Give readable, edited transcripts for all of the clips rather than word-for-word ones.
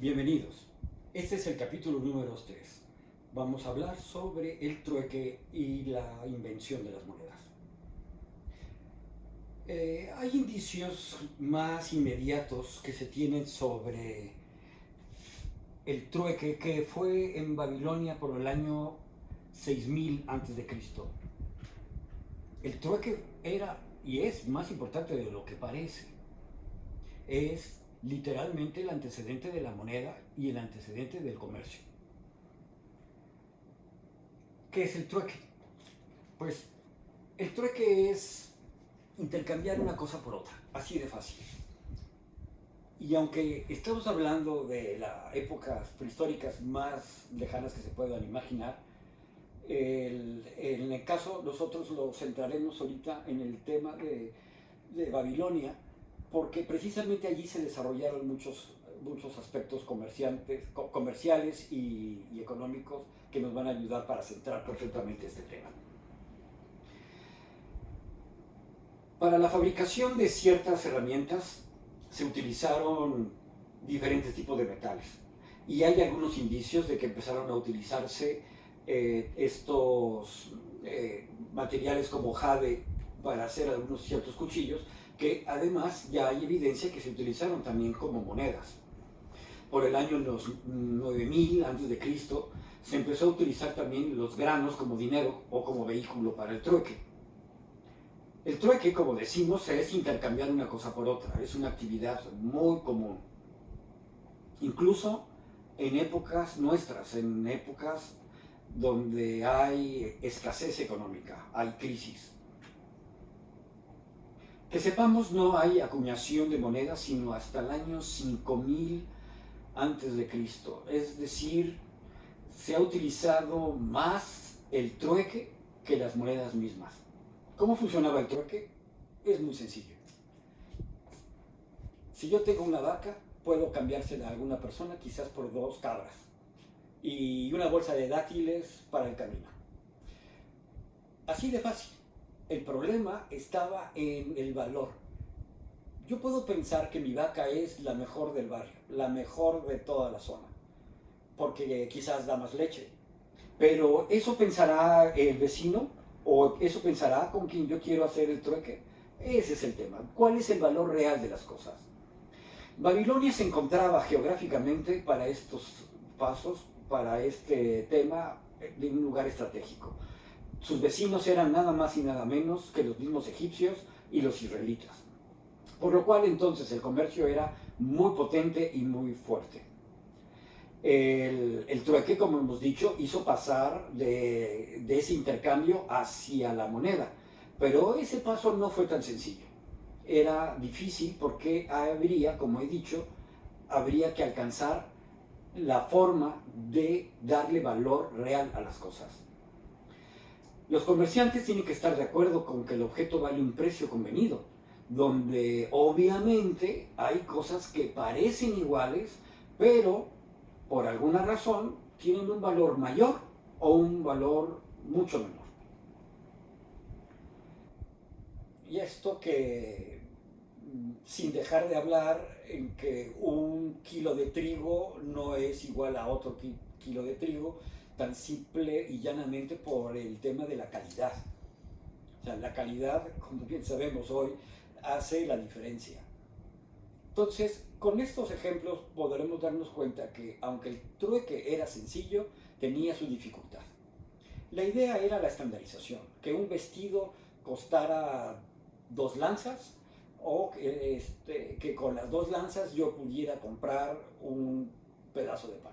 Bienvenidos. Este es el capítulo número 3. Vamos a hablar sobre el trueque y la invención de las monedas. Hay indicios más inmediatos que se tienen sobre el trueque que fue en Babilonia por el año 6000 a.C. El trueque era y es más importante de lo que parece. Es literalmente el antecedente de la moneda y el antecedente del comercio. ¿Qué es el trueque? Pues el trueque es intercambiar una cosa por otra, así de fácil. Y aunque estamos hablando de las épocas prehistóricas más lejanas que se puedan imaginar, en el caso nosotros lo centraremos ahorita en el tema de Babilonia, porque precisamente allí se desarrollaron muchos aspectos comerciales y económicos que nos van a ayudar para centrar perfectamente este tema. Para la fabricación de ciertas herramientas se utilizaron diferentes tipos de metales y hay algunos indicios de que empezaron a utilizarse estos materiales como jade para hacer algunos ciertos cuchillos, que además ya hay evidencia que se utilizaron también como monedas. Por el año 9000 a.C. se empezó a utilizar también los granos como dinero o como vehículo para el trueque. El trueque, como decimos, es intercambiar una cosa por otra, es una actividad muy común. Incluso en épocas nuestras, en épocas donde hay escasez económica, hay crisis. Que sepamos, no hay acuñación de monedas sino hasta el año 5000 a.C. Es decir, se ha utilizado más el trueque que las monedas mismas. ¿Cómo funcionaba el trueque? Es muy sencillo. Si yo tengo una vaca, puedo cambiársela a alguna persona quizás por 2 cabras y una bolsa de dátiles para el camino. Así de fácil. El problema estaba en el valor. Yo puedo pensar que mi vaca es la mejor del barrio, la mejor de toda la zona, porque quizás da más leche. Pero ¿eso pensará el vecino? ¿O eso pensará con quien yo quiero hacer el trueque? Ese es el tema. ¿Cuál es el valor real de las cosas? Babilonia se encontraba geográficamente para estos pasos, para este tema, en un lugar estratégico. Sus vecinos eran nada más y nada menos que los mismos egipcios y los israelitas. Por lo cual entonces el comercio era muy potente y muy fuerte. El trueque, como hemos dicho, hizo pasar de ese intercambio hacia la moneda. Pero ese paso no fue tan sencillo. Era difícil porque habría, como he dicho, habría que alcanzar la forma de darle valor real a las cosas. Los comerciantes tienen que estar de acuerdo con que el objeto vale un precio convenido, donde obviamente hay cosas que parecen iguales, pero por alguna razón tienen un valor mayor o un valor mucho menor. Y esto que, sin dejar de hablar en que un kilo de trigo no es igual a otro kilo de trigo, tan simple y llanamente por el tema de la calidad. O sea, la calidad, como bien sabemos hoy, hace la diferencia. Entonces, con estos ejemplos podremos darnos cuenta que, aunque el trueque era sencillo, tenía su dificultad. La idea era la estandarización, que un vestido costara 2 lanzas o que con las 2 lanzas yo pudiera comprar un pedazo de pan.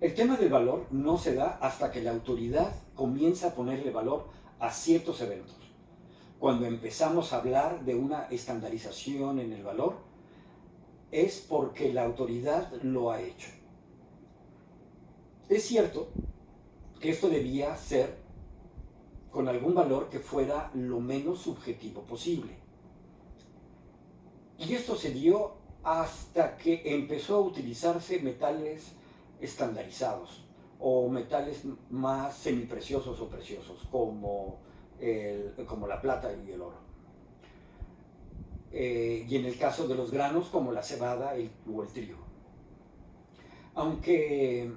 El tema del valor no se da hasta que la autoridad comienza a ponerle valor a ciertos eventos. Cuando empezamos a hablar de una estandarización en el valor, es porque la autoridad lo ha hecho. Es cierto que esto debía ser con algún valor que fuera lo menos subjetivo posible. Y esto se dio hasta que empezó a utilizarse metales estandarizados o metales más semipreciosos o preciosos como la plata y el oro. Y en el caso de los granos como la cebada o el trigo. Aunque,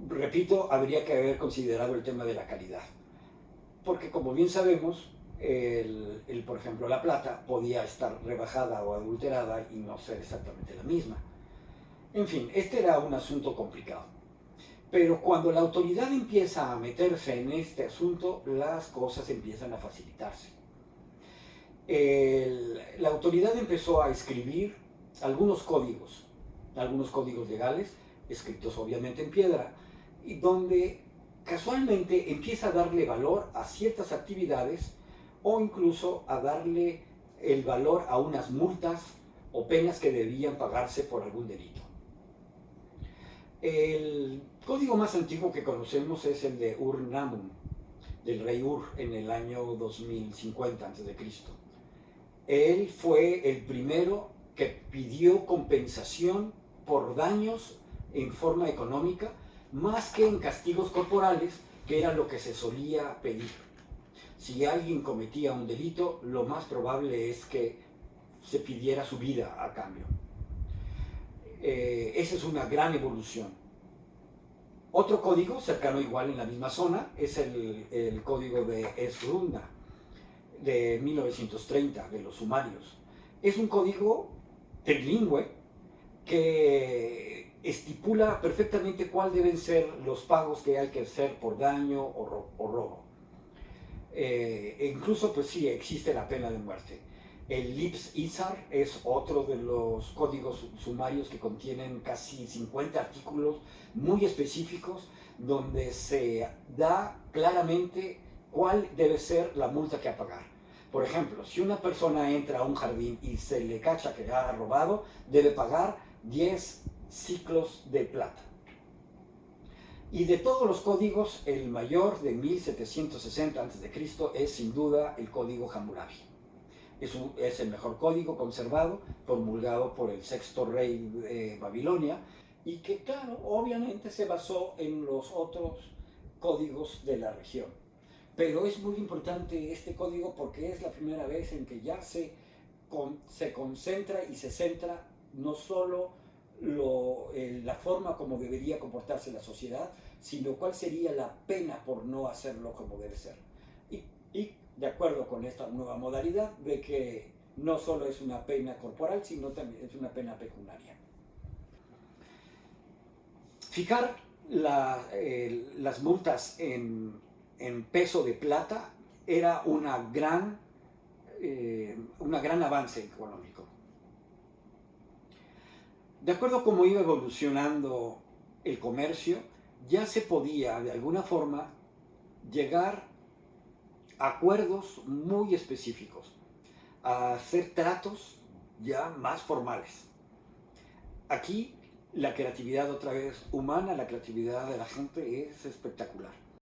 repito, habría que haber considerado el tema de la calidad. Porque como bien sabemos, por ejemplo, la plata podía estar rebajada o adulterada y no ser exactamente la misma. En fin, este era un asunto complicado. Pero cuando la autoridad empieza a meterse en este asunto, las cosas empiezan a facilitarse. La autoridad empezó a escribir algunos códigos legales, escritos obviamente en piedra, y donde casualmente empieza a darle valor a ciertas actividades o incluso a darle el valor a unas multas o penas que debían pagarse por algún delito. El código más antiguo que conocemos es el de Ur-Nammu, del rey Ur, en el año 2050 a.C. Él fue el primero que pidió compensación por daños en forma económica, más que en castigos corporales, que era lo que se solía pedir. Si alguien cometía un delito, lo más probable es que se pidiera su vida a cambio. Esa es una gran evolución. Otro código cercano igual en la misma zona es el código de Esrunda, de 1930, de los sumarios. Es un código trilingüe que estipula perfectamente cuáles deben ser los pagos que hay que hacer por daño o robo. E incluso, pues sí, existe la pena de muerte. El Lips Izar es otro de los códigos sumarios que contienen casi 50 artículos muy específicos donde se da claramente cuál debe ser la multa que ha pagar. Por ejemplo, si una persona entra a un jardín y se le cacha que ha robado, debe pagar 10 ciclos de plata. Y de todos los códigos, el mayor de 1760 a.C. es sin duda el código Hammurabi. Es el mejor código conservado, promulgado por el sexto rey de Babilonia, y que, claro, obviamente se basó en los otros códigos de la región. Pero es muy importante este código porque es la primera vez en que ya se concentra y se centra no solo la forma como debería comportarse la sociedad, sino cuál sería la pena por no hacerlo como debe ser. Y de acuerdo con esta nueva modalidad, de que no solo es una pena corporal, sino también es una pena pecuniaria. Fijar las multas en peso de plata era un gran avance económico. De acuerdo a cómo iba evolucionando el comercio, ya se podía de alguna forma llegar a acuerdos muy específicos, a hacer tratos ya más formales. Aquí la creatividad otra vez humana, la creatividad de la gente es espectacular.